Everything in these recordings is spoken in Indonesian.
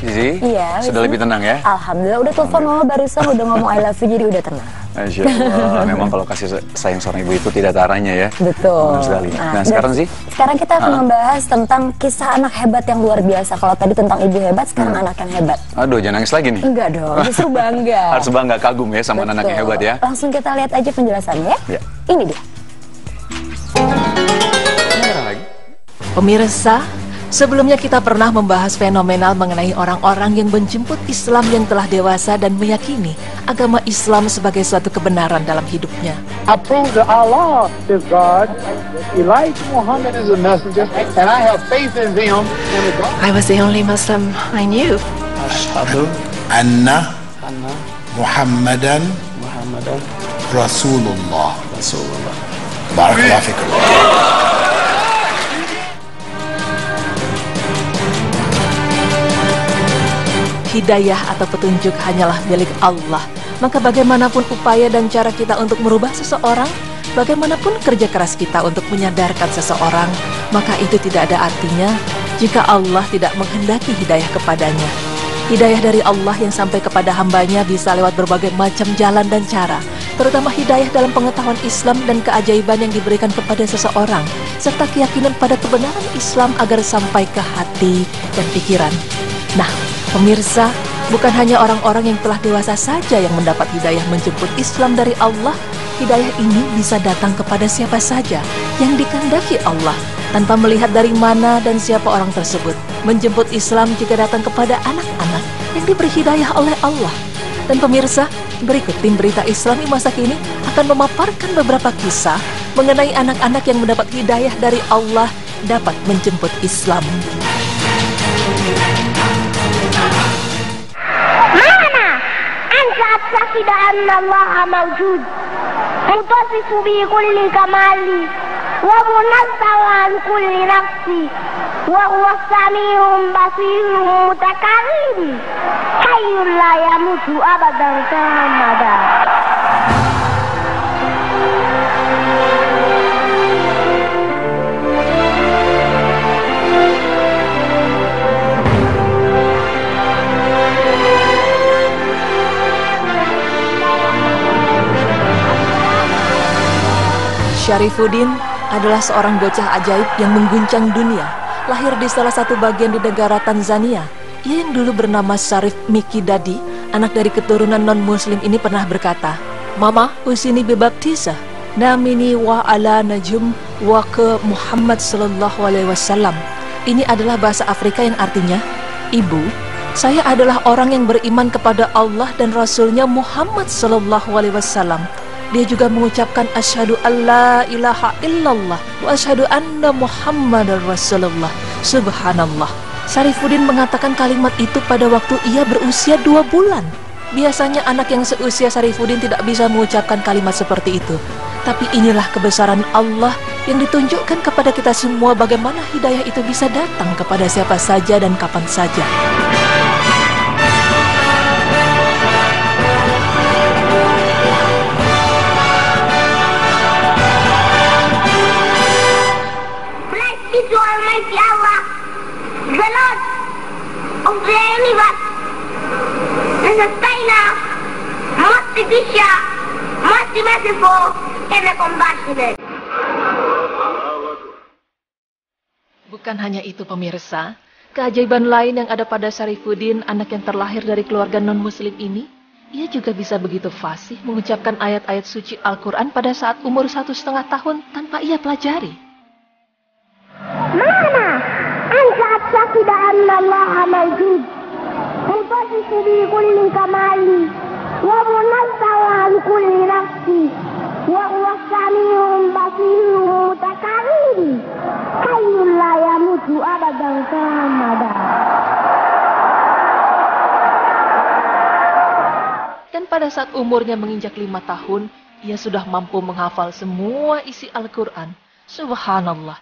Zizi, iya, sudah lebih tenang ya? Alhamdulillah, udah telepon mama barusan, udah ngomong I love you, jadi udah tenang. Masya Allah, memang kalau kasih sayang seorang ibu itu tidak taranya ya. Betul. Benar sekali. Nah sekarang sih? Sekarang kita akan membahas tentang kisah anak hebat yang luar biasa. Kalau tadi tentang ibu hebat, sekarang anak yang hebat. Aduh, jangan nangis lagi nih. Enggak dong, justru bangga. Harus bangga, kagum ya sama anak yang hebat ya. Langsung kita lihat aja penjelasannya ya. Ini dia. Pemirsa, sebelumnya kita pernah membahas fenomenal mengenai orang-orang yang menjemput Islam yang telah dewasa dan meyakini agama Islam sebagai suatu kebenaran dalam hidupnya. I prove that Allah is God, Elijah Muhammad is a messenger, and I have faith in them. I was the only Muslim I knew. Ashhadu anna Muhammadan Rasulullah. Barakallahu fikum. Hidayah atau petunjuk hanyalah milik Allah. Maka bagaimanapun upaya dan cara kita untuk merubah seseorang, bagaimanapun kerja keras kita untuk menyadarkan seseorang, maka itu tidak ada artinya jika Allah tidak menghendaki hidayah kepadanya. Hidayah dari Allah yang sampai kepada hambanya bisa lewat berbagai macam jalan dan cara, terutama hidayah dalam pengetahuan Islam dan keajaiban yang diberikan kepada seseorang, serta keyakinan pada kebenaran Islam agar sampai ke hati dan pikiran. Nah, pemirsa, bukan hanya orang-orang yang telah dewasa saja yang mendapat hidayah menjemput Islam dari Allah. Hidayah ini bisa datang kepada siapa saja yang dikehendaki Allah, tanpa melihat dari mana dan siapa orang tersebut. Menjemput Islam juga datang kepada anak-anak yang diberi hidayah oleh Allah. Dan pemirsa, berikut tim Berita Islami masa kini akan memaparkan beberapa kisah mengenai anak-anak yang mendapat hidayah dari Allah dapat menjemput Islam. أعتقد أن الله موجود متصف بكل كمال ومنزه عن كل نقص وهو السميع البصير المتكلم حي لا يموت أبدا سرمدا. Syarifuddin adalah seorang bocah ajaib yang mengguncang dunia. Lahir di salah satu bagian di negara Tanzania. Ia yang dulu bernama Syarif Mikidadi, anak dari keturunan non-muslim ini pernah berkata, "Mama, usini bibaptisa, namini wa ala najum wa ke Muhammad sallallahu alaihi wasallam." Ini adalah bahasa Afrika yang artinya, "Ibu, saya adalah orang yang beriman kepada Allah dan Rasulnya Muhammad sallallahu alaihi wasallam." Dia juga mengucapkan asyhadu alla ilaha illallah wa asyhadu anna Muhammadar Rasulullah. Subhanallah. Syarifuddin mengatakan kalimat itu pada waktu ia berusia 2 bulan. Biasanya anak yang seusia Syarifuddin tidak bisa mengucapkan kalimat seperti itu. Tapi inilah kebesaran Allah yang ditunjukkan kepada kita semua bagaimana hidayah itu bisa datang kepada siapa saja dan kapan saja. To Almighty Allah, the Lord of the universe, the sustainer, most efficient, most merciful, and the compassionate. Bukan hanya itu pemirsa, keajaiban lain yang ada pada Syarifuddin, anak yang terlahir dari keluarga non-muslim ini, ia juga bisa begitu fasih mengucapkan ayat-ayat suci Al-Quran pada saat umur 1,5 tahun tanpa ia pelajari. معنى أن تعتقد أن الله موجود متصف بكل كمال ومنزه عن كل نقص وهو السميع البصير المتكلم حي لا يموت أبدا سرمدا. Dan pada saat umurnya menginjak 5 tahun, ia sudah mampu menghafal semua isi Al-Quran. Subhanallah.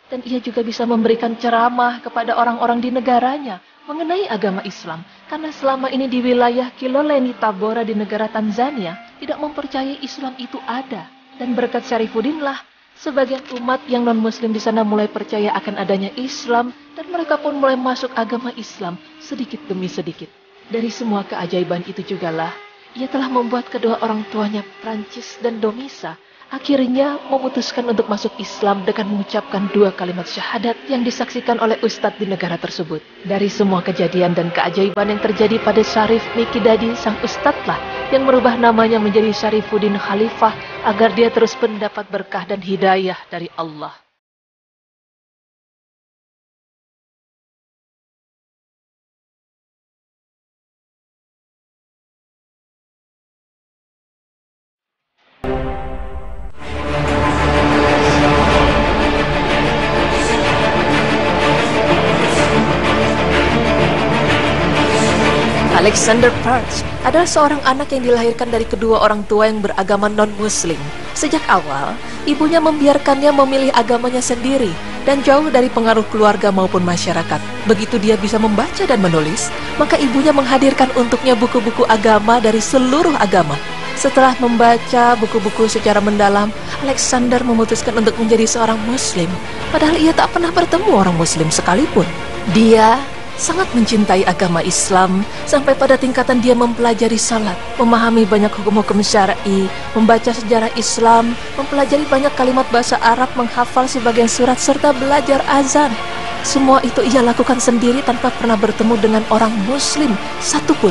Dan ia juga bisa memberikan ceramah kepada orang-orang di negaranya mengenai agama Islam. Karena selama ini di wilayah Kiloleni Tabora di negara Tanzania tidak mempercayai Islam itu ada. Dan berkat Syarifuddin lah Sebagian umat yang non-muslim di sana mulai percaya akan adanya Islam dan mereka pun mulai masuk agama Islam sedikit demi sedikit. Dari semua keajaiban itu jugalah ia telah membuat kedua orang tuanya Prancis dan Domisa akhirnya memutuskan untuk masuk Islam dengan mengucapkan 2 kalimat syahadat yang disaksikan oleh ustadz di negara tersebut. Dari semua kejadian dan keajaiban yang terjadi pada Syarif Mikidadi, sang ustadz lah yang merubah namanya menjadi Syarifuddin Khalifah agar dia terus mendapat berkah dan hidayah dari Allah. Alexander Parks adalah seorang anak yang dilahirkan dari kedua orang tua yang beragama non-muslim. Sejak awal, ibunya membiarkannya memilih agamanya sendiri dan jauh dari pengaruh keluarga maupun masyarakat. Begitu dia bisa membaca dan menulis, maka ibunya menghadirkan untuknya buku-buku agama dari seluruh agama. Setelah membaca buku-buku secara mendalam, Alexander memutuskan untuk menjadi seorang muslim, padahal ia tak pernah bertemu orang muslim sekalipun. Dia sangat mencintai agama Islam sampai pada tingkatan dia mempelajari salat, memahami banyak hukum-hukum syar'i, membaca sejarah Islam, mempelajari banyak kalimat bahasa Arab, menghafal sebagian surat serta belajar azan. Semua itu ia lakukan sendiri tanpa pernah bertemu dengan orang muslim satupun.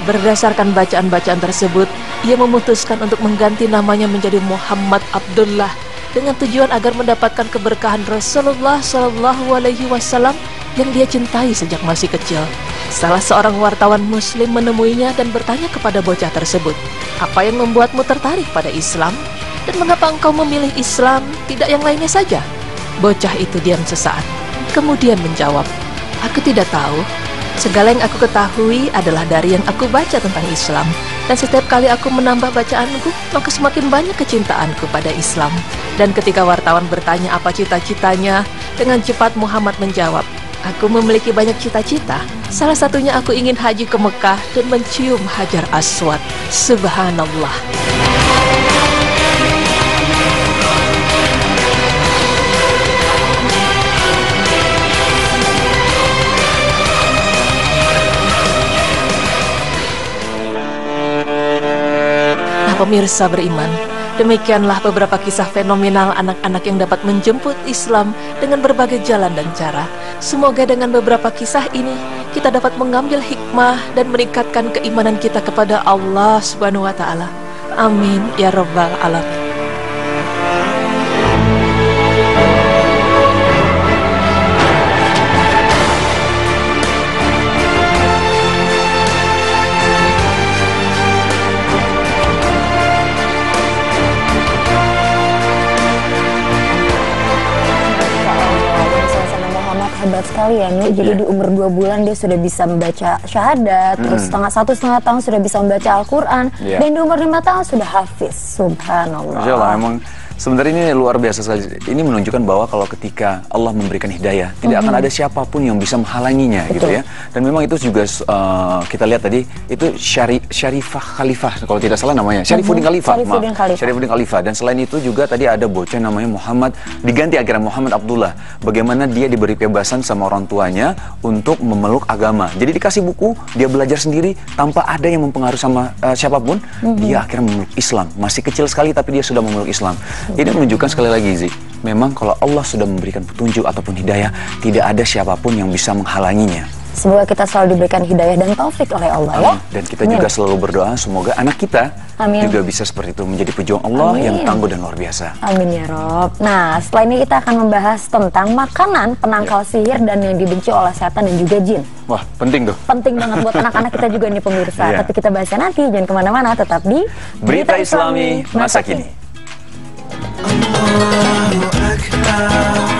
Berdasarkan bacaan-bacaan tersebut, ia memutuskan untuk mengganti namanya menjadi Muhammad Abdullah dengan tujuan agar mendapatkan keberkahan Rasulullah SAW yang dia cintai sejak masih kecil. Salah seorang wartawan muslim menemuinya dan bertanya kepada bocah tersebut, "Apa yang membuatmu tertarik pada Islam? Dan mengapa engkau memilih Islam, tidak yang lainnya saja?" Bocah itu diam sesaat, kemudian menjawab, "Aku tidak tahu. Segala yang aku ketahui adalah dari yang aku baca tentang Islam. Dan setiap kali aku menambah bacaanku, maka semakin banyak kecintaanku pada Islam." Dan ketika wartawan bertanya apa cita-citanya, dengan cepat Muhammad menjawab, "Aku memiliki banyak cita-cita. Salah satunya aku ingin haji ke Mekah dan mencium Hajar Aswad." Subhanallah. Nah, pemirsa beriman, demikianlah beberapa kisah fenomenal anak-anak yang dapat menjemput Islam dengan berbagai jalan dan cara. Semoga dengan beberapa kisah ini kita dapat mengambil hikmah dan meningkatkan keimanan kita kepada Allah Subhanahu wa taala. Amin ya rabbal alamin. Hebat sekali ya Nih. Jadi di umur 2 bulan dia sudah bisa membaca syahadat, terus setengah tahun sudah bisa membaca Al-Quran, dan di umur 5 tahun sudah hafiz. Subhanallah. Masya Allah, emang sebenarnya ini luar biasa sekali. Ini menunjukkan bahwa kalau ketika Allah memberikan hidayah, tidak akan ada siapapun yang bisa menghalanginya. Betul. Gitu ya. Dan memang itu juga kita lihat tadi, itu Syarifah Khalifah, kalau tidak salah namanya. Syarifuddin Khalifah. Syarifuddin Khalifah. Dan selain itu juga tadi ada bocah namanya Muhammad, diganti akhirnya Muhammad Abdullah. Bagaimana dia diberi kebebasan sama orang tuanya untuk memeluk agama. Jadi dikasih buku, dia belajar sendiri tanpa ada yang mempengaruhi sama siapapun. Dia akhirnya memeluk Islam. Masih kecil sekali tapi dia sudah memeluk Islam. Ini menunjukkan sekali lagi, Zi, memang kalau Allah sudah memberikan petunjuk ataupun hidayah, tidak ada siapapun yang bisa menghalanginya. Semoga kita selalu diberikan hidayah dan taufik oleh Allah. Ya. Dan kita juga selalu berdoa semoga anak kita juga bisa seperti itu, menjadi pejuang Allah yang tangguh dan luar biasa. Amin ya Rob. Nah, setelah ini kita akan membahas tentang makanan penangkal sihir dan yang dibenci oleh setan dan juga jin. Wah, penting tuh. Penting banget buat anak-anak kita juga nih pemirsa. Tapi kita bahasnya nanti, jangan kemana-mana, tetap di Berita Islami Masa Kini. Allahu Akbar.